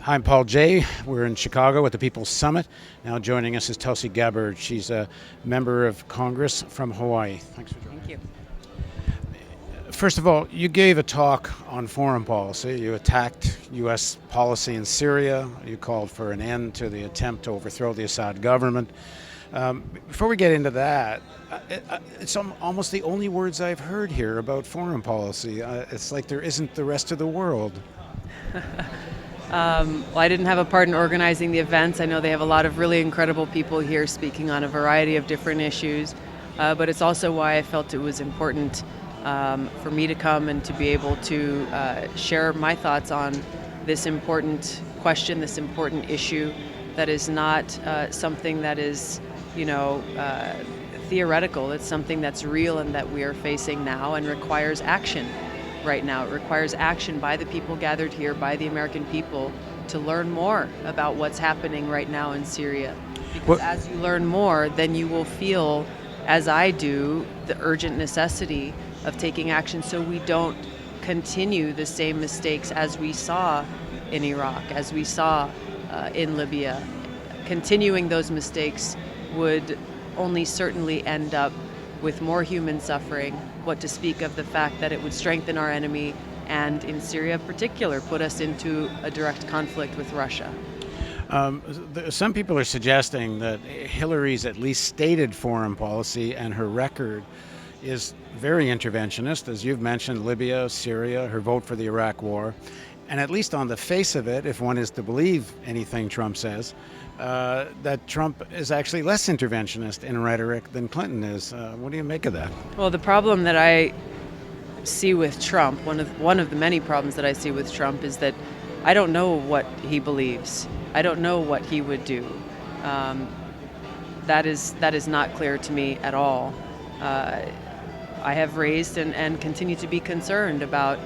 Hi, I'm Paul Jay. We're in Chicago at the People's Summit. Now joining us is Tulsi Gabbard. She's a member of Congress from Hawaii. Thanks for joining. Thank you. First of all, you gave a talk on foreign policy. You attacked U.S. policy in Syria. You called for an end to the attempt to overthrow the Assad government. Before we get into that, it's almost the only words I've heard here about foreign policy. It's like there isn't the rest of the world. Well, I didn't have a part in organizing the events. I know they have a lot of really incredible people here speaking on a variety of different issues, but it's also why I felt it was important for me to come and to be able to share my thoughts on this important question, this important issue that is not something that is, theoretical. It's something that's real and that we are facing now and requires action. Right now. It requires action by the people gathered here, by the American people, to learn more about what's happening right now in Syria. Because as you learn more, then you will feel, as I do, the urgent necessity of taking action so we don't continue the same mistakes as we saw in Iraq, as we saw in Libya. Continuing those mistakes would only certainly end up with more human suffering, what to speak of the fact that it would strengthen our enemy and, in Syria in particular, put us into a direct conflict with Russia. Some people are suggesting that Hillary's at least stated foreign policy and her record is very interventionist, as you've mentioned, Libya, Syria, her vote for the Iraq war. And at least on the face of it, if one is to believe anything Trump says, that Trump is actually less interventionist in rhetoric than Clinton is. What do you make of that? Well, the problem that I see with Trump, one of the many problems that I see with Trump, is that I don't know what he believes. I don't know what he would do. That is not clear to me at all. I have raised and continue to be concerned about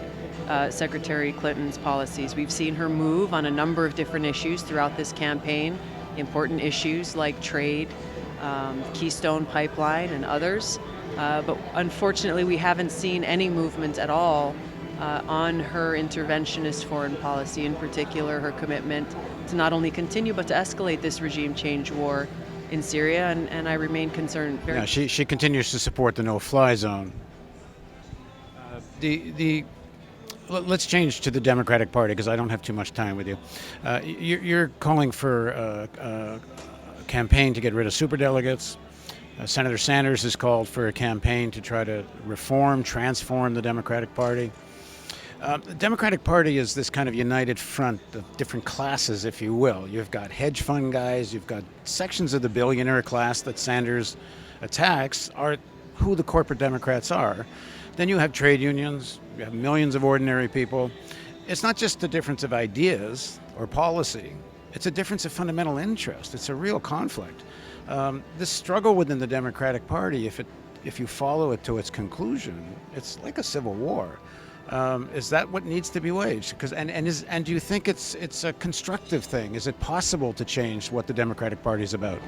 Secretary Clinton's policies. We've seen her move on a number of different issues throughout this campaign, important issues like trade, Keystone Pipeline, and others. But unfortunately, we haven't seen any movement at all on her interventionist foreign policy, in particular her commitment to not only continue but to escalate this regime change war in Syria, and I remain concerned. Yeah, she continues to support the no-fly zone. Let's change to the Democratic Party because I don't have too much time with you. You're calling for a campaign to get rid of superdelegates. Senator Sanders has called for a campaign to try to transform the Democratic Party. The Democratic Party is this kind of united front of different classes, if you will. You've got hedge fund guys, you've got sections of the billionaire class that Sanders attacks are who the corporate Democrats are. Then you have trade unions, you have millions of ordinary people. It's not just a difference of ideas or policy, it's a difference of fundamental interest. It's a real conflict. This struggle within the Democratic Party, if you follow it to its conclusion, it's like a civil war. Is that what needs to be waged? And do you think it's a constructive thing? Is it possible to change what the Democratic Party is about?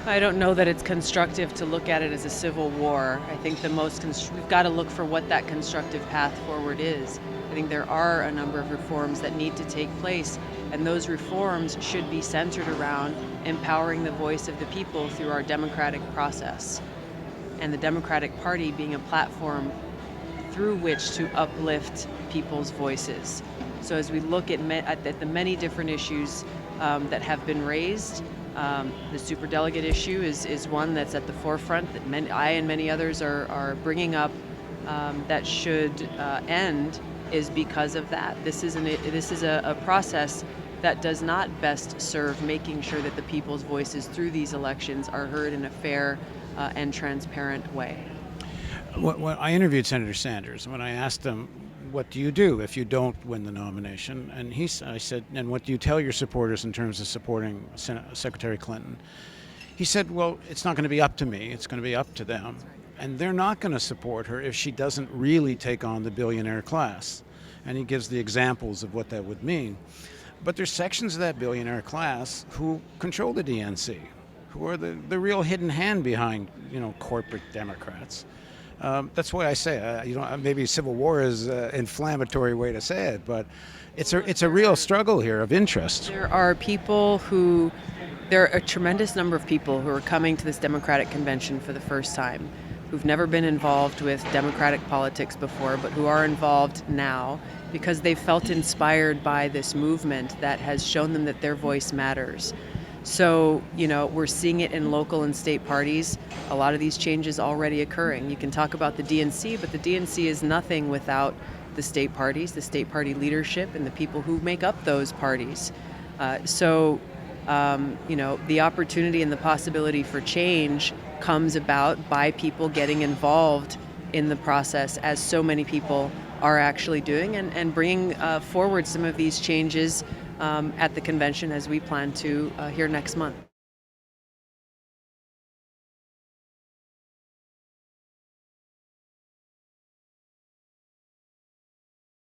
I don't know that it's constructive to look at it as a civil war. I think we've got to look for what that constructive path forward is. I think there are a number of reforms that need to take place, and those reforms should be centered around empowering the voice of the people through our democratic process, and the Democratic Party being a platform through which to uplift people's voices. So as we look at the many different issues that have been raised, the superdelegate issue is one that's at the forefront that I and many others are bringing up that should end, is because of that. This is a process that does not best serve making sure that the people's voices through these elections are heard in a fair and transparent way. When I interviewed Senator Sanders, when I asked him, what do you do if you don't win the nomination? And I said, and what do you tell your supporters in terms of supporting Secretary Clinton? He said, well, it's not going to be up to me. It's going to be up to them. And they're not going to support her if she doesn't really take on the billionaire class. And he gives the examples of what that would mean. But there's sections of that billionaire class who control the DNC, who are the real hidden hand behind, corporate Democrats. That's why I say, maybe civil war is an inflammatory way to say it, but it's a real struggle here of interest. There are a tremendous number of people who are coming to this Democratic convention for the first time, who've never been involved with Democratic politics before, but who are involved now because they felt inspired by this movement that has shown them that their voice matters. So, we're seeing it in local and state parties. A lot of these changes already occurring. You can talk about the DNC, but the DNC is nothing without the state parties, the state party leadership, and the people who make up those parties. The opportunity and the possibility for change comes about by people getting involved in the process, as so many people are actually doing, and bringing forward some of these changes at the convention as we plan to here next month.